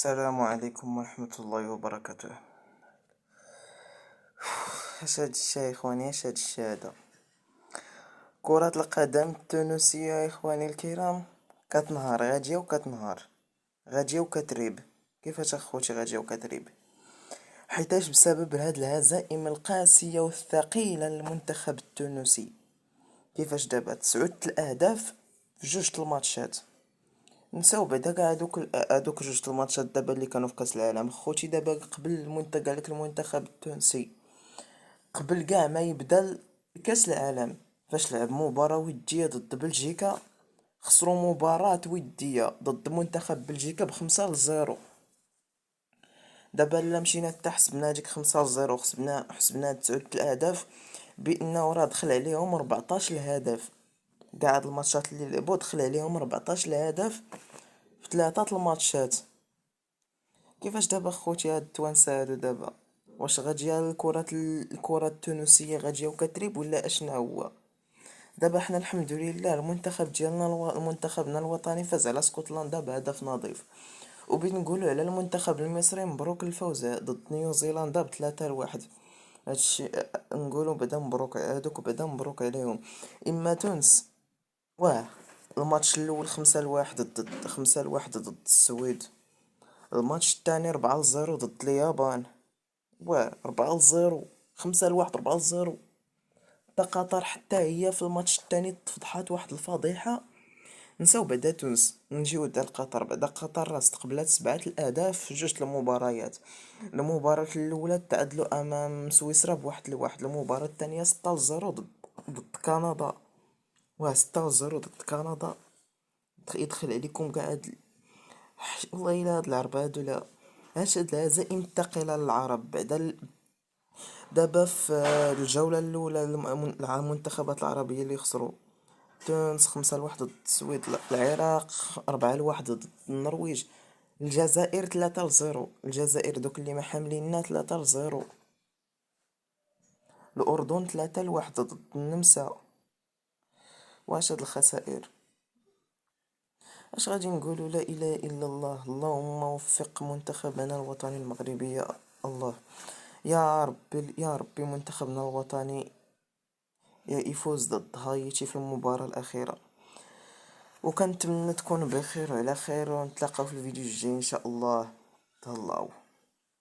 السلام عليكم ورحمة الله وبركاته. اش هاد الشي يا اخواني، اش هاد الشي هذا؟ كرة القدم التونسية يا اخواني الكرام كتنهار غادية وكتنهار، غادية وكتريب. كيفاش اخوتي غادية وكتريب؟ حيتاش بسبب هاد الهزائم القاسية والثقيلة للمنتخب التونسي. كيفاش دابا 9 الاهداف في 2 الماتشات؟ نساو بعدا كاع هادوك 2 الماتشات دابا اللي كانوا في كاس العالم. خوتي دابا قبل قالك المنتخب التونسي قبل كاع ما يبدا كاس العالم، فاش لعب مباراة ودية ضد بلجيكا، خسروا مباراة ودية ضد منتخب بلجيكا ب5-0. دابا لا مشينا حتى حسبنا ديك 5-0، حسبنا 9 الاهداف، بانه راه دخل عليهم 14 هدف. كاع هاد الماتشات اللي لعبوا دخل عليهم 14 هدف في 3 الماتشات. كيفاش دابا خوتي هاد التوانسه هادو دابا؟ واش غاديه الكرة التونسية غاديه وكتريب ولا اشنا هو؟ دابا حنا الحمد لله المنتخب ديالنا منتخبنا الوطني فاز على اسكتلندا بهدف نظيف. وبنقولوا على المنتخب المصري مبروك الفوز ضد نيوزيلندا ب3-1. هادشي نقولوا بعدا مبروك هادوك، بعدا مبروك عليهم. اما تونس، واه، الماتش الاول 5-1 ضد السويد. الماتش الثاني 4-0 ضد اليابان. واه 4-0، 5-1، 4-0. حتى قطر حتى هي في الماتش الثاني تفضحات واحد الفضيحة. نساو بعدا تونس، نجيو دا لقطر. بعدا قطر راه استقبلات 7 الاهداف في 2 المباريات. المباراة الاولى تعادلوا امام سويسرا ب1-1. المباراة الثانية 6-0 ضد كندا. واه 6-0 ضد كندا. يدخل عليكم قاع والله الا هاد العرب هادو لا. هاش هاد الهزائم الثقيلة للعرب بعدا دابا في الجولة الأولى المنتخبات العربية اللي خسروا: تونس 5-1 ضد السويد، العراق 4-1 ضد النرويج، الجزائر 3-0. الجزائر دوك اللي ما حامليننا 3-0. الأردن 3-1 ضد النمسا. واش هاد الخسائر؟ اش غادي نقولوا؟ لا اله الا الله. اللهم وفق منتخبنا الوطني المغربي يا الله. يا ربي يا ربي منتخبنا الوطني يفوز ضد هايتي في المباراة الأخيرة. وكنتمنى تكون بخير وعلى خير، ونتلاقاو في الفيديو الجاي ان شاء الله. تهلاو.